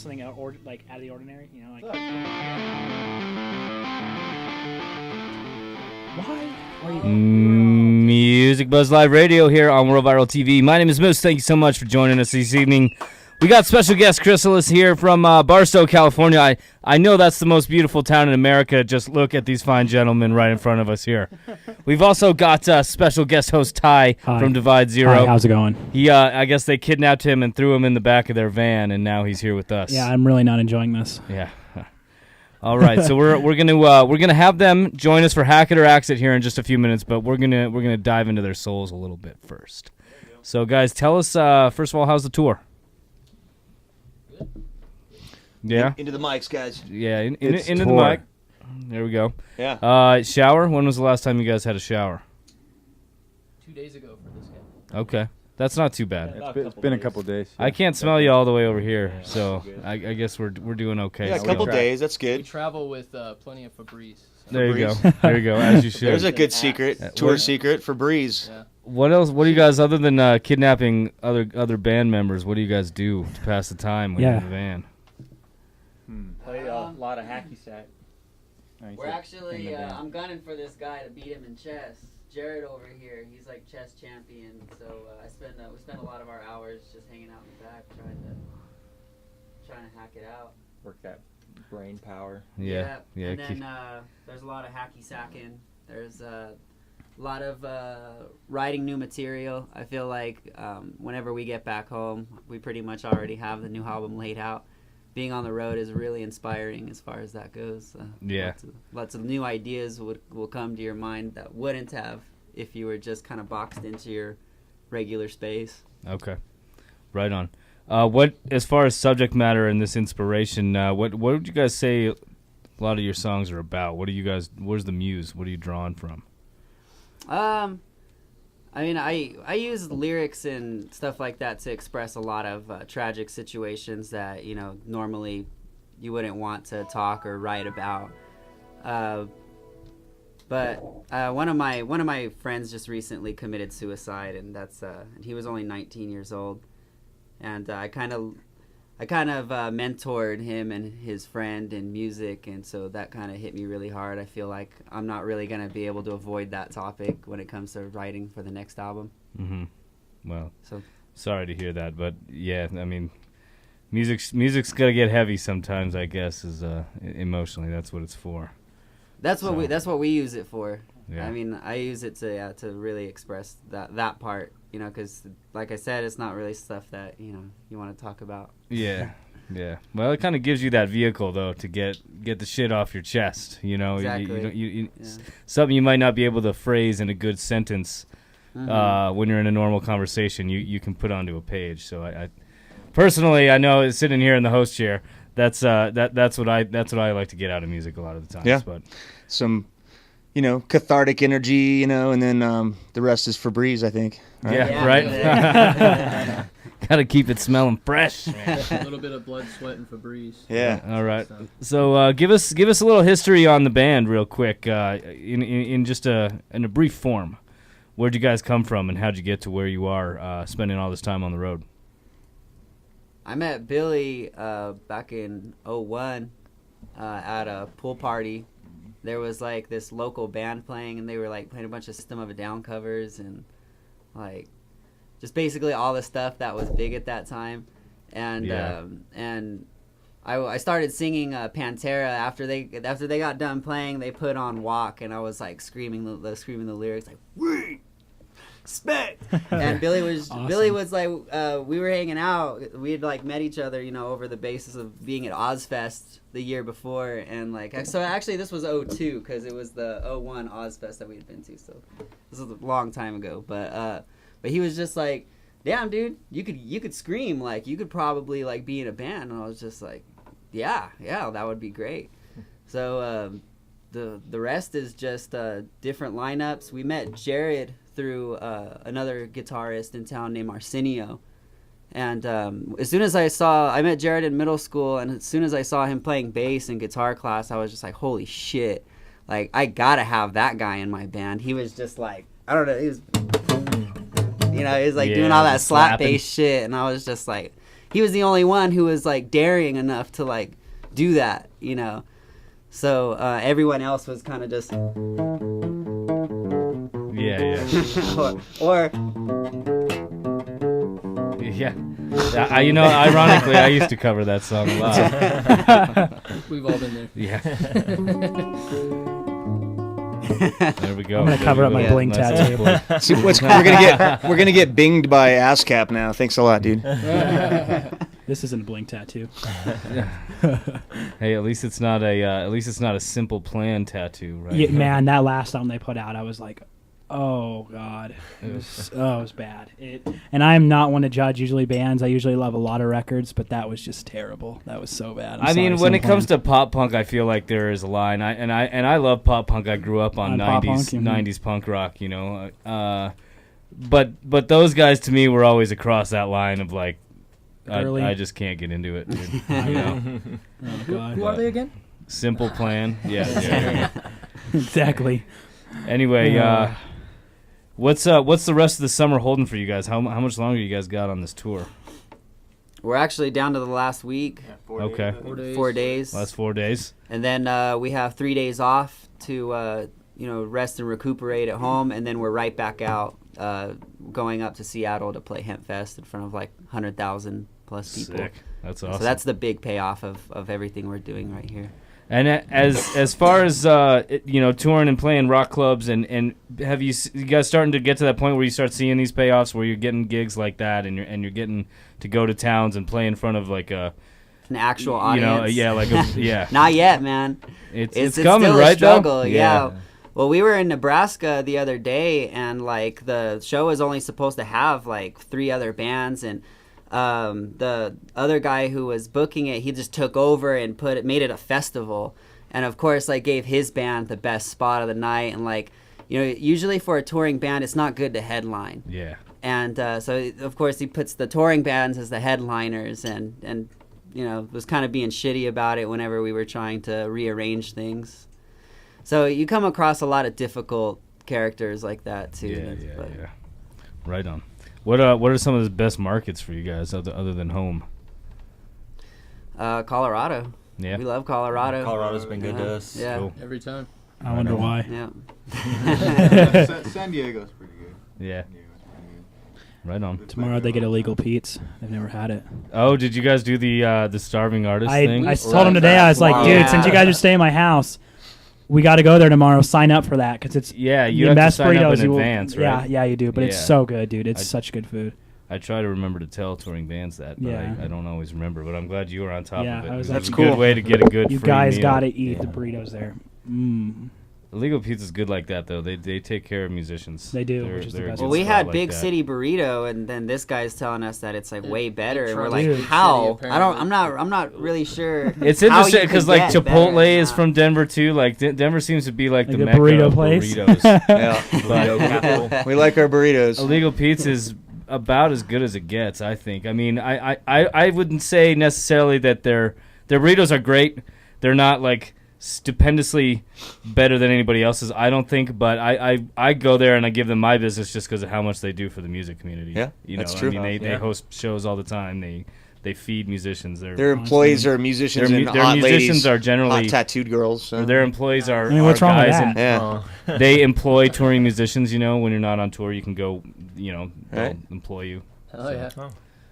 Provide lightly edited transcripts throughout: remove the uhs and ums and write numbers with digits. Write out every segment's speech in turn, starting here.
something out of the ordinary, you know, like. Why? Music Buzz Live Radio here on World Viral TV. My name is Moose. Thank you so much for joining us this evening. We got special guest Chrysalis here from Barstow, California. I know that's the most beautiful town in America. Just look at these fine gentlemen right in front of us here. We've also got special guest host Ty from Divide Zero. Hi, how's it going? He, I guess they kidnapped him and threw him in the back of their van, and now he's here with us. Yeah, I'm really not enjoying this. Yeah. All right, so we're gonna have them join us for Hack It or Axe It here in just a few minutes, but we're gonna dive into their souls a little bit first. So guys, tell us first of all, how's the tour? Yeah. Into the mics, guys. Yeah, into the mic. There we go. Yeah. Shower. When was the last time you guys had a shower? 2 days ago for this guy. Okay, that's not too bad. It's been a couple of days. I can't smell you all the way over here, so I guess we're doing okay. Yeah, a couple days. That's We good. travel with plenty of Febreze. So. There you go. There you go. As you should. There's a good secret, tour secret for Breeze. Yeah. What else? What do you guys, other than kidnapping other band members, what do you guys do to pass the time when you're in the van? Play a lot of hacky sack. We're actually, I'm gunning for this guy to beat him in chess. Jared over here, he's like chess champion. So we spend a lot of our hours just hanging out in the back trying to hack it out. Work that brain power. Yeah. And then there's a lot of hacky sacking. There's a lot of writing new material. I feel like whenever we get back home, we pretty much already have the new album laid out. Being on the road is really inspiring as far as that goes. Lots of new ideas will come to your mind that wouldn't have if you were just kind of boxed into your regular space. Okay, right on. What, as far as subject matter and this inspiration, what would you guys say a lot of your songs are about? Where's the muse? What are you drawing from? I mean, I use lyrics and stuff like that to express a lot of tragic situations that, you know, normally you wouldn't want to talk or write about. But one of my friends just recently committed suicide, and he was only 19 years old, and I kind of mentored him and his friend in music, and so that kind of hit me really hard. I feel like I'm not really going to be able to avoid that topic when it comes to writing for the next album. Mm-hmm. Well, sorry to hear that, but yeah, I mean, music's got to get heavy sometimes, I guess, is emotionally. That's what it's for. That's what we use it for. Yeah. I mean, I use it to really express that part, you know, because like I said, it's not really stuff that, you know, you want to talk about. Yeah. Well, it kind of gives you that vehicle though to get the shit off your chest, you know. Exactly. Something you might not be able to phrase in a good sentence when you're in a normal conversation. You can put onto a page. So I personally, I know sitting here in the host chair, that's what I like to get out of music a lot of the times. Yeah. But some, you know, cathartic energy, you know, and then the rest is Febreze, I think. Right? Yeah, right. Got to keep it smelling fresh. A little bit of blood, sweat, and Febreze. Yeah. All right. So give us a little history on the band, real quick, in just in a brief form. Where'd you guys come from, and how'd you get to where you are, spending all this time on the road? I met Billy back in 2001 at a pool party. There was like this local band playing, and they were like playing a bunch of System of a Down covers and like just basically all the stuff that was big at that time. And I started singing Pantera after they got done playing. They put on Walk, and I was like screaming the lyrics like "We respect." And Billy was awesome. Billy was like we were hanging out. We had like met each other, you know, over the basis of being at Ozfest the year before, and like so actually this was 2002 because it was the 2001 Ozfest that we had been to. So this was a long time ago, but he was just like, "Damn, dude, you could scream, like you could probably like be in a band." And I was just like, yeah, that would be great. So the rest is just different lineups. We met Jared through another guitarist in town named Arsenio, and as soon as I met Jared in middle school, and as soon as I saw him playing bass in guitar class, I was just like, holy shit, like I gotta have that guy in my band. He was just like, I don't know, he was like doing all that slap bass shit, and I was just like, he was the only one who was like daring enough to like do that, you know. So everyone else was kind of just or yeah. Ironically, I used to cover that song a lot. We've all been there. Yeah. There we go. I'm gonna cover up my bling tattoo. See, we're gonna get binged by ASCAP now. Thanks a lot, dude. This isn't a bling tattoo. Hey, at least it's not a simple plan tattoo, right? Yeah, man, that last album they put out, I was like, oh god, it was bad. And I'm not one to judge usually bands. I usually love a lot of records, but that was just terrible. That was so bad. I mean, when it comes to pop punk, I feel like there is a line. I love pop punk. I grew up on 90s punk rock, you know. But those guys to me were always across that line of like, I just can't get into it. Dude. You know? Oh god. Who are they again? Simple Plan. Yeah. Exactly. Anyway, what's the rest of the summer holding for you guys? How much longer you guys got on this tour? we're actually down to the last week. Yeah, 4 Okay. days. 4 days. Last 4 days. And then we have 3 days off to rest and recuperate at home, and then we're right back out going up to Seattle to play Hemp Fest in front of like 100,000 plus people. Sick. That's awesome. So that's the big payoff of everything we're doing right here. And as far as touring and playing rock clubs, and have you guys starting to get to that point where you start seeing these payoffs where you're getting gigs like that, and you're getting to go to towns and play in front of like an actual audience? Yeah. Not yet, man. It's coming, still right? A struggle, though? Yeah. Well, we were in Nebraska the other day, and like the show was only supposed to have like 3 other bands, and the other guy who was booking it, he just took over and made it a festival, and of course like gave his band the best spot of the night. And like, usually for a touring band, it's not good to headline. Yeah. And so of course he puts the touring bands as the headliners, and was kind of being shitty about it whenever we were trying to rearrange things. So you come across a lot of difficult characters like that too. Yeah. Right on. What are some of the best markets for you guys other than home? Colorado. Yeah. We love Colorado. Colorado's been good to us. Yeah. Cool. Every time. I wonder why. Yeah. San Diego's pretty good. Yeah. San Diego's pretty good. Right on. Tomorrow they get illegal Pete's. They've never had it. Oh, did you guys do the starving artist thing? I told him today, I was like, dude, since you guys are staying at my house, we got to go there tomorrow. Sign up for that because it's you have the to best sign up burritos in you will- advance, right? Yeah, you do. But it's Yeah. so good, dude. It's such good food. I try to remember to tell touring bands that, but Yeah. I don't always remember. But I'm glad you were on top Yeah, of it. I was It like, was a That's good cool. way to get a good You free guys meal. got to eat the burritos there. Illegal Pizza's good like that though. They take care of musicians. They do, They're- which is the they're a best. good Well, we spot had like Big that. City Burrito, and then this guy's telling us that it's like way better, and we're Detroit like, Big City, how? apparently. I'm not really sure. It's how interesting you because could like get better Chipotle than is that. from Denver too. Like Denver seems to be like the Like a mecca burrito of place. burritos. Yeah. Burrito capital. We like our burritos. Illegal Pizza is about as good as it gets, I think. I mean, I wouldn't say necessarily that their burritos are great. They're not like stupendously better than anybody else's, I don't think, but I go there and I give them my business just because of how much they do for the music community. Yeah, that's true. I mean, they Yeah. host shows all the time. They feed musicians. Their employees are musicians their and mu- their hot musicians ladies, are generally hot tattooed girls. So. their employees are, I mean, what's are wrong with guys that? and Yeah. they employ touring musicians. When you're not on tour, you can go. They'll Right. employ you. Oh, yeah.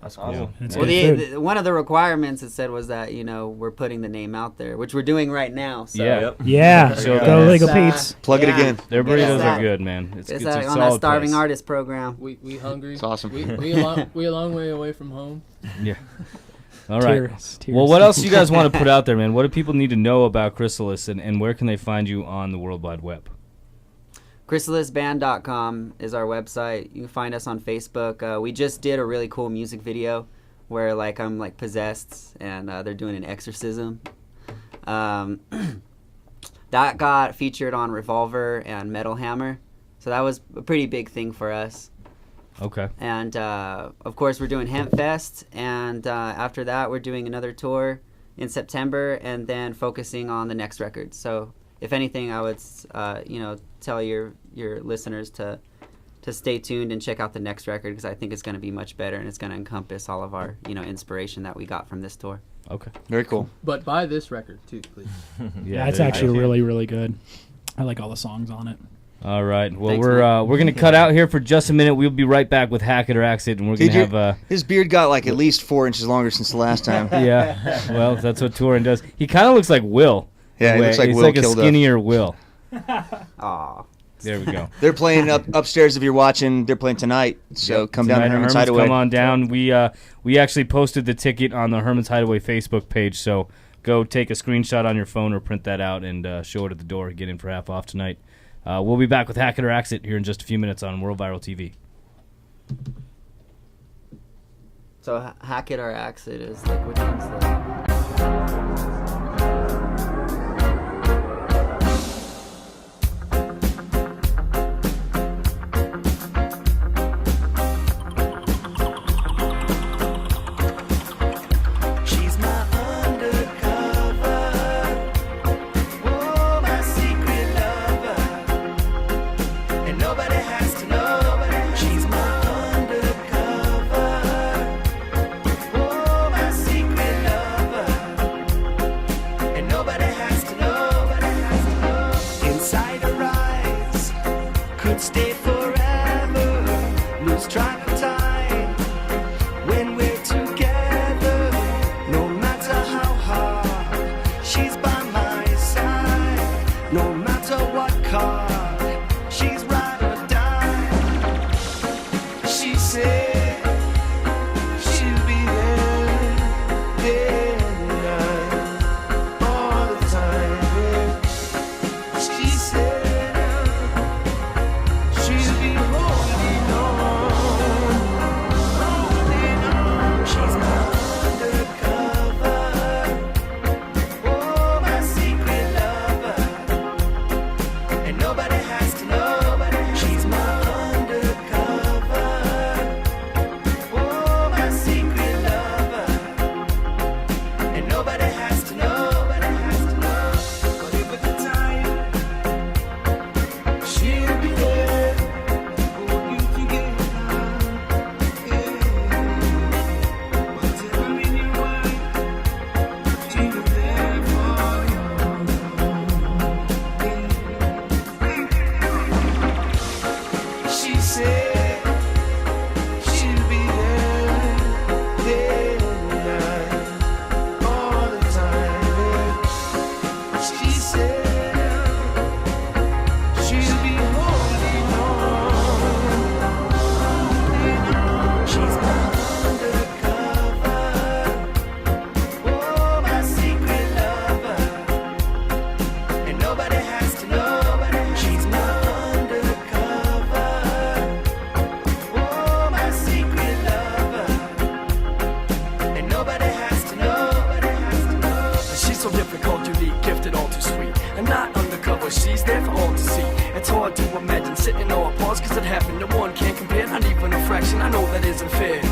That's Yeah. cool. It's Well, good the, food. one of the requirements it said was that we're putting the name out there, which we're doing right now. So Yeah. Yep. Yeah, So go that's- Legal Uh, Pete's. Plug it Yeah. again. Their Get us burritos that. are good, man. It's It's a on that solid starving place. artist program. We hungry. It's awesome. We a long way away from home. Yeah. All right. Tears. Well, what else do you guys want to put out there, man? What do people need to know about Chrysalis, and where can they find you on the World Wide Web? ChrysalisBand.com is our website. You can find us on Facebook. We just did a really cool music video where I'm possessed and they're doing an exorcism. That got featured on Revolver and Metal Hammer, so that was a pretty big thing for us. Okay. And of course we're doing Hemp Fest, and after that we're doing another tour in September, and then focusing on the next record. So if anything, I would tell your listeners to to stay tuned and check out the next record because I think it's going to be much better and it's going to encompass all of our inspiration that we got from this tour. Okay. Very cool. But buy this record too, please. Yeah, it's there you actually go. really, really good. I like all the songs on it. All right. Well, Thanks, we're gonna cut out here for just a minute. We'll be right back with Hack It or Axe It, and we're Did gonna you- have His beard got like at least 4 inches longer since the last time. yeah. Well, that's what Touring does. He kind of looks like Will. Yeah, he Way. looks like He's Will like a killed up. skinnier Will. Aw. There we go. They're playing upstairs if you're watching. They're playing tonight. So come down to Tonight, Herman's Hideaway. Come on down. We actually posted the ticket on the Herman's Hideaway Facebook page, so go take a screenshot on your phone or print that out and show it at the door. Get in for half off tonight. We'll be back with Hack It or Axe It here in just a few minutes on World Viral TV. So Hack It or Axe It is like which one's the... She's my undercover, oh, my secret lover, and nobody has to know. She's my undercover, oh, my secret lover, and nobody has to know. Inside her eyes, could stay forever, lose track of time when we're together. No matter how hard, she's by my side. No matter what card, she's ride or die. She said she'll be there, day and night, all the time. She said she'll be holding on, holding on. She's my undercover, oh, my secret lover, and nobody has to know. She's my undercover, oh, my secret lover, and nobody has to know. But if at the time, she'll be there, oh, you forget whatever in your way, she'll be there for you. She said she'll be there, day and night, all the time. She said she'll be holding on. She's my undercover, oh, my secret lover, and nobody has to know. She's my undercover, oh, my secret lover, and nobody has to know. She's so difficult, unique, gifted, all too sweet. And not undercover, she's there for all to see. It's hard to imagine sitting on a pause, cause it happened. No one can compare, not even a fraction. I know that isn't fair.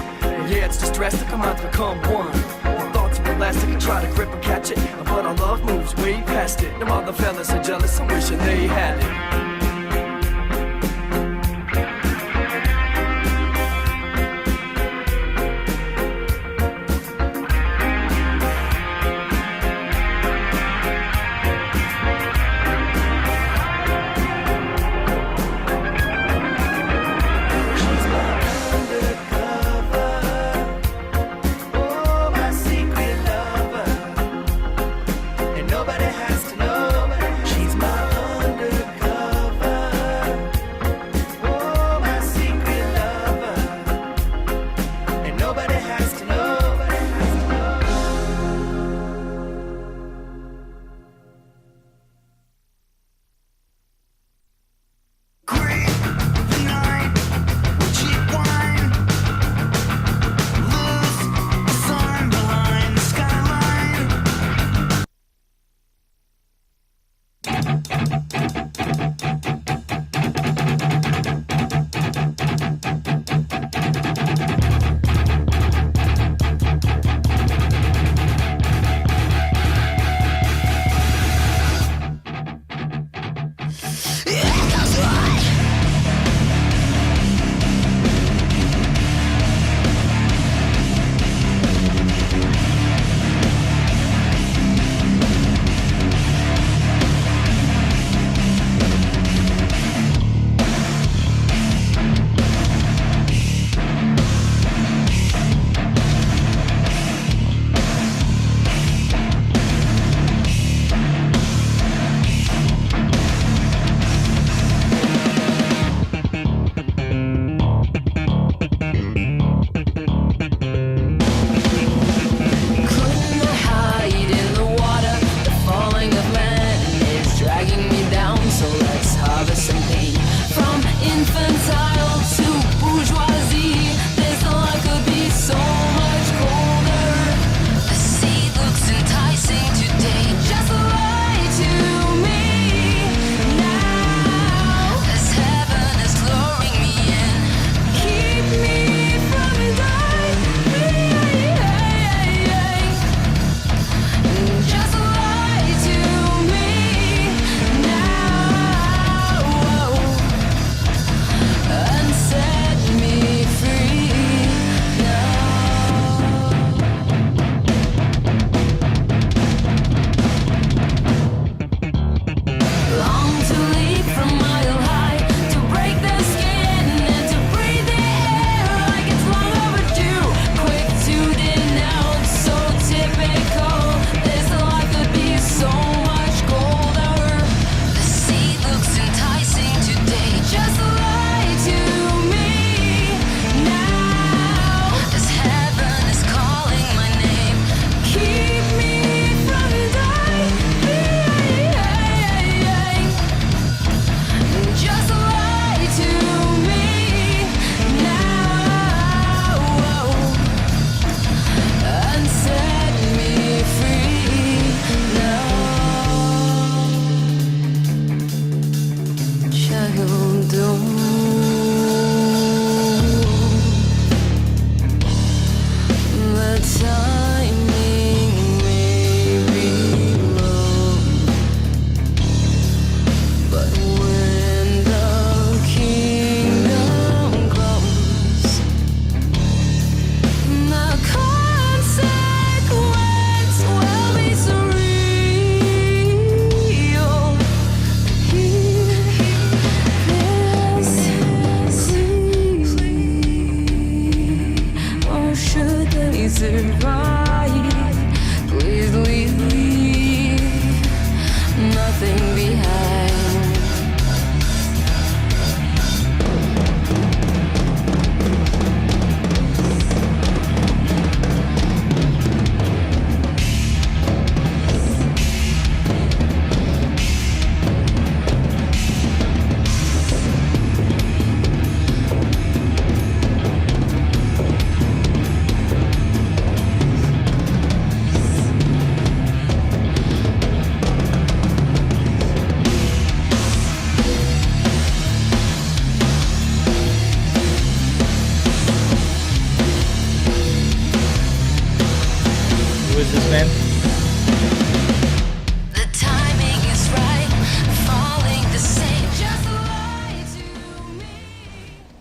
Yeah, it's just drastic, I'm out to become one. The thoughts are elastic, I try to grip and catch it. But our love moves way past it. Them other fellas are jealous, I'm wishing they had it. She's my undercover, oh, my secret lover, and nobody has to know. She's my undercover,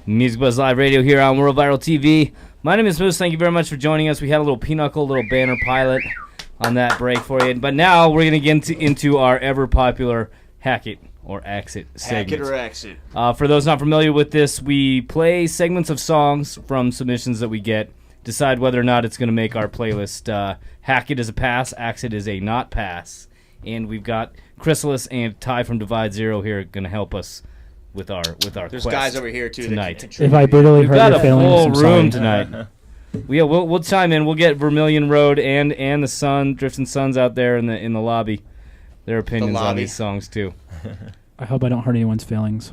Music Buzz Live Radio here on World Viral TV. My name is Moose. Thank you very much for joining us. We had a little p-nuckle, little banner pilot on that break for you. But now we're going to get into our ever-popular Hack It or Exit segment. Hack It or Exit. For those not familiar with this, we play segments of songs from submissions that we get, decide whether or not it's going to make our playlist. Hack It is a pass, Exit is a not pass. And we've got Chrysalis and Ty from Divide Zero here going to help us with our There's quest guys over here too tonight. If I brutally We've hurt got your a feelings, full I'm room sorry. tonight. We'll chime in. We'll get Vermilion Road and the Sun, Drifting Suns out there in the lobby. Their opinions on these songs too. I hope I don't hurt anyone's feelings,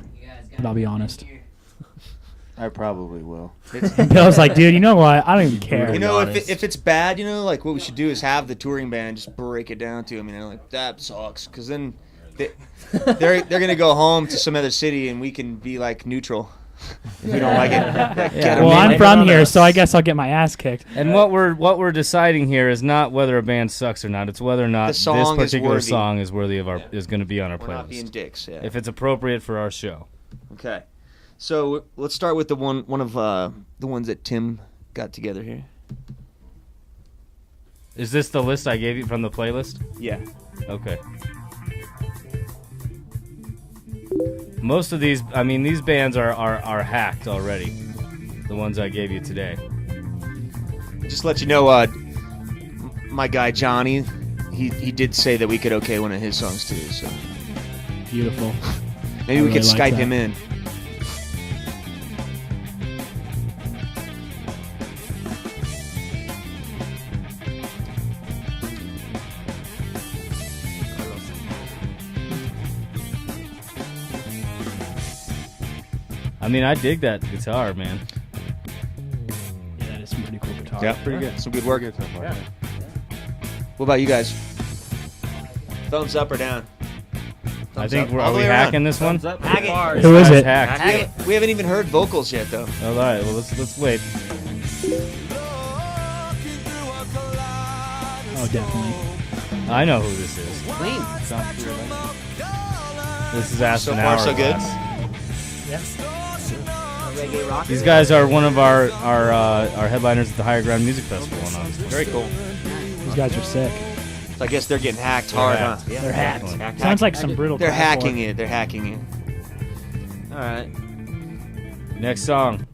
but I'll be honest. I probably will. Bill's like, dude, you know what? I don't even care. You know, if it's bad, you know, like what we should do is have the touring band just break it down to them. You know, like that sucks, because then they're gonna go home to some other city and we can be like neutral. If we don't like it. Well, I'm from here, so I guess I'll get my ass kicked. And what we're deciding here is not whether a band sucks or not. It's whether or not this particular song is worthy of is going to be on our playlist. We're not being dicks. Yeah. If it's appropriate for our show. Okay. So let's start with the one of the ones that Tim got together here. Is this the list I gave you from the playlist? Yeah. Okay. Most of these, I mean, these bands are hacked already. The ones I gave you today. Just to let you know, my guy Johnny, he did say that we could okay one of his songs too. So Beautiful. maybe we could Skype him in. I mean, I dig that guitar, man. Yeah, that is some pretty cool guitar. Yeah, pretty good. Some good work. Yeah. What about you guys? Thumbs up or down? I think are we hacking this one? Hack it. Who is it? We haven't even heard vocals yet, though. All right, well let's wait. Oh, definitely. I know who this is. Clean. This is Aspen So far, so good. Yes. Reggae rock. These guys are one of our headliners at the Higher Ground Music Festival. Very cool. These guys are sick. So I guess they're getting hacked hard, huh? Yeah, They're hacked. Sounds like some brutal. They're crap hacking work. it. They're hacking it. All right. Next song.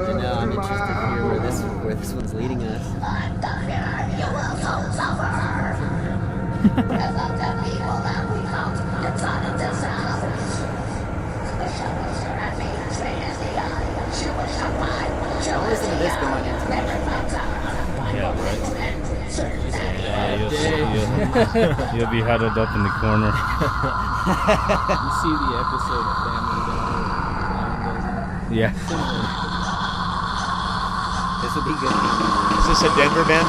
And I'm interested to hear where this one's leading us. Don't listen to this going into Yeah, right. You'll be huddled up in the corner. You see the episode of Family Guy? Yeah. This would be good. Is this a Denver band?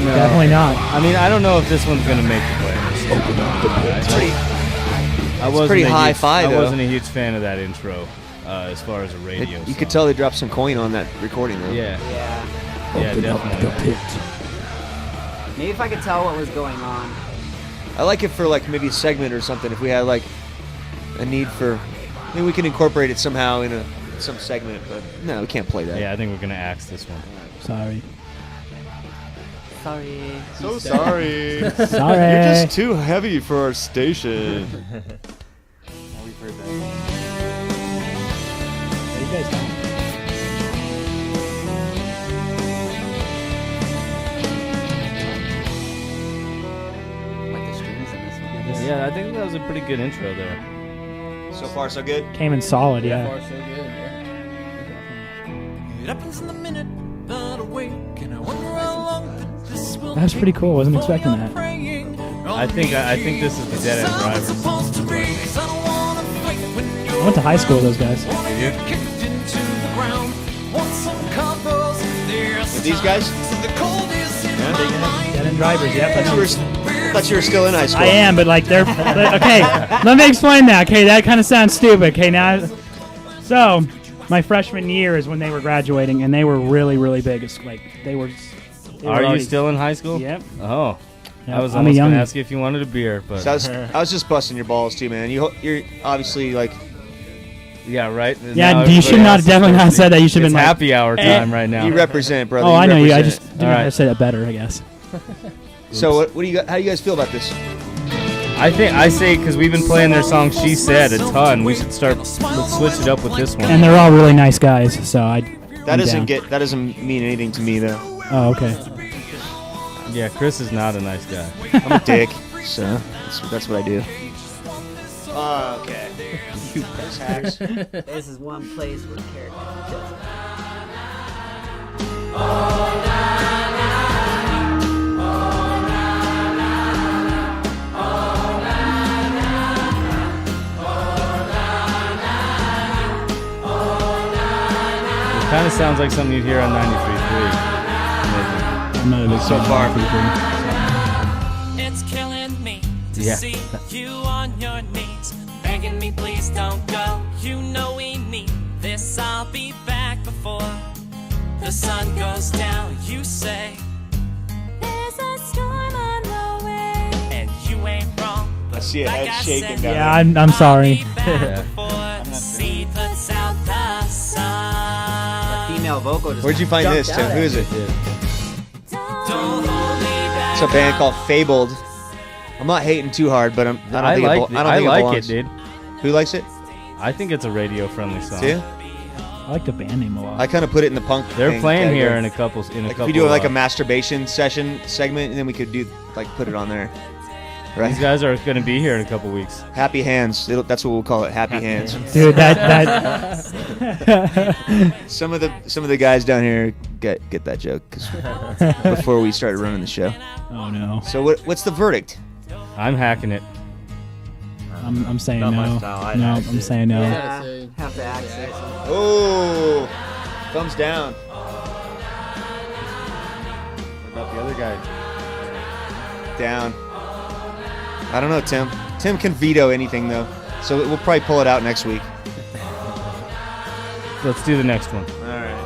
No. Definitely not. I mean, I don't know if this one's gonna make the playlist. It's pretty hi-fi, though. I wasn't a huge fan of that intro, as far as a radio. You could tell they dropped some coin on that recording, though. Yeah. Yeah. Yeah, definitely. Maybe if I could tell what was going on. I like it for like maybe a segment or something. If we had like a need for, maybe we can incorporate it somehow in some segment. But no, we can't play that. Yeah, I think we're gonna axe this one. Sorry. Sorry. So sorry. Sorry. You're just too heavy for our station. What are you guys doing? Like the strings in this one. Yeah, I think that was a pretty good intro there. So far, so good. Came in solid, yeah. Far so good, yeah. It happens in the minute, but awake, and I wonder how long that this will That's pretty cool. Wasn't expecting that. I think this is the Dead End Drivers. I went to high school with those guys. With these guys? Dead End Drivers, yep. You were thought you were still in high school. I am, but like they're okay. Let me explain that. Okay, that kind of sounds stupid. Okay, now, so my freshman year is when they were graduating, and they were really, really big. It's like they were. Are you already- still in high school? Yep. Oh. Yep, I was I'm a almost going young- to ask you if you wanted a beer, but... So I was just busting your balls too, man. You're obviously like. Yeah, right? Yeah, Now you should everybody not else definitely is not thirsty. said that. You should have It's been like, happy hour time right now. You represent, brother. Oh, I know you. I represent. just didn't All right. have to say that better, I guess. So what do you? How do you guys feel about this? I say because we've been playing their song "She Said" a ton. We should let's switch it up with this one. And they're all really nice guys, so That doesn't mean anything to me though. Oh, okay. Yeah, Chris is not a nice guy. I'm a dick, so that's what I do. Okay. Those hacks. This is one place where character does. It kind of sounds like something you'd hear on 93.3. I'm not a big So fan far. of people. It's killing me to Yeah. see you on your knees, begging me please don't go. You know we need this. I'll be back before the sun goes down. You say there's a storm on the way, and you ain't wrong. I see a like head I shaking said, down Yeah, there. I'm sorry. I'll be back before the sea puts out the sun. Female vocal just Where'd you find jumped this, out Tim? at Who me. is it? Don't hold me back. It's a band called Fabled. I'm not hating too hard, but I don't I think like I don't think it, belongs. dude. Who likes it? I think it's a radio-friendly song. Too? I like the band name a lot. I kind of put it in the punk. They're thing playing category. here in a couple. Like if we do like a masturbation session segment, and then we could do like put it on there. Right? These guys are going to be here in a couple weeks. Happy hands. That's what we'll call it. Happy hands. Dude, that Some of the guys down here get that joke 'cause before we started running the show. Oh no. So what's the verdict? I'm hacking it. I'm saying Not no. my style. I'd No, axe I'm it. saying no. Yeah, say- have to access. Oh, thumbs down. What about the other guy? Down. I don't know, Tim. Tim can veto anything though, so we'll probably pull it out next week. Let's do the next one. All right.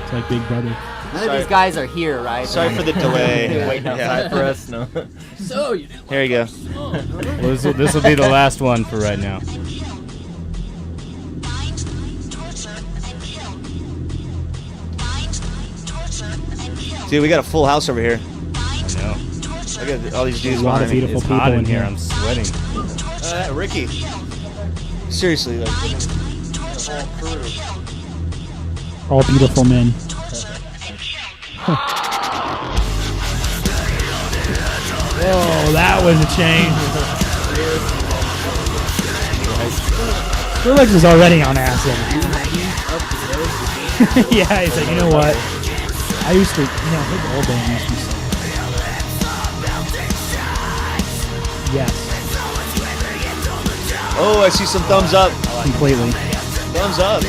It's like Big Brother. None Sorry. of these guys are here, right? Sorry for the delay. Waiting outside for us. No. So you didn't Here you go. Well, this will be the last one for right now. Dude, we got a full house over here. I know. Look at all these dudes A lot of behind me. beautiful It's people hot in in here. here. I'm sweating. Ricky. Seriously, like. All beautiful men. Whoa, that was a change. Felix is already on acid. Yeah, he's like, you know what? I used to, his old band used to be so. Yes, Oh, I see some thumbs up. completely. Thumbs up.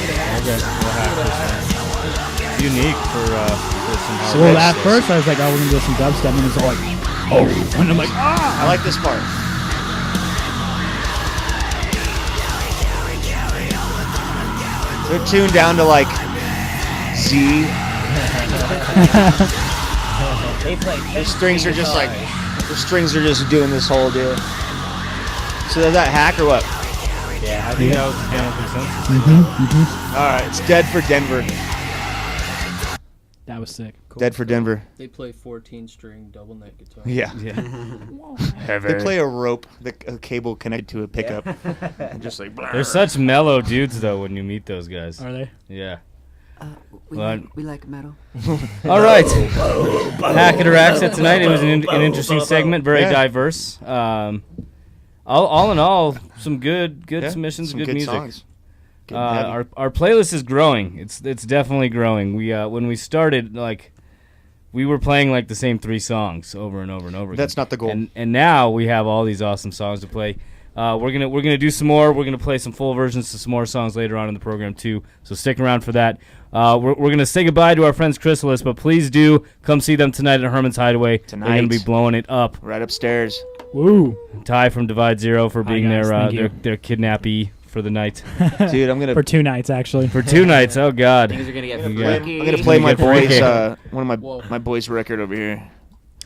Unique for some hard Well, rock at stuff. first I was like, oh, we're gonna do some dubstep, and it's all like, oh, and I'm like, ah. I like this part. They're tuned down to like Z. The strings are just like doing this whole deal. So is that hack or what? I think that was the general consensus. All right, it's dead for Denver. That was sick. Dead for Denver. They play 14-string double neck guitar. Yeah. Yeah. They play a rope, a cable connected to a pickup. And just like. They're such mellow dudes, though, when you meet those guys. Are they? Yeah. We, Well, we like metal. All right. Hack it or axe it tonight. It was an interesting segment, very Yeah. diverse. All in all, some good Yeah, submissions, some good good music. songs. Getting heavy. Our playlist is growing. It's definitely growing. We when we started, like, we were playing like the same 3 songs over and over and over again. That's not the goal. And now we have all these awesome songs to play. We're gonna do some more. We're gonna play some full versions to some more songs later on in the program too. So stick around for that. We're gonna say goodbye to our friends Chrysalis, but please do come see them tonight at Herman's Hideaway. Tonight. They're gonna be blowing it up. Right upstairs. Woo. Ty from Divide Zero for being guys, thank you. their kidnappee for the night. Dude, I'm gonna For 2 nights, actually. For 2 nights. Oh God. Things are gonna get I'm freaky. gonna play my Get freaky. boys one of my boys' record over here.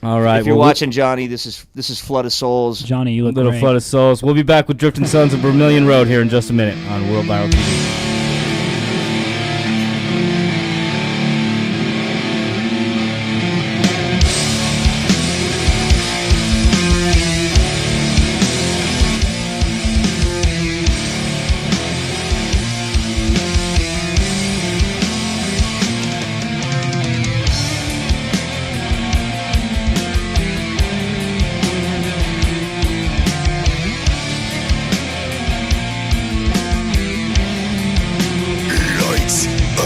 All right. If you're well, watching Johnny, this is Flood of Souls. Johnny, you look Little great. Flood of Souls. We'll be back with Drifting Sons of Vermilion Road here in just a minute on World Viral TV. Lights out.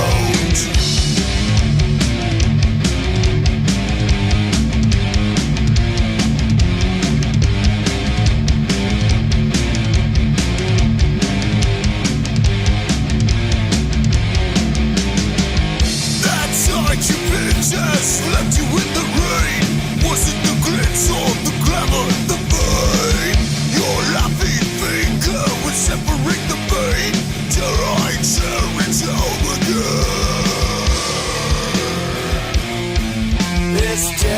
That time you pictures left you in the rain. Was it the glitz or the glamour, the pain? Your laughing finger would separate the pain. Till I tear it home again. This day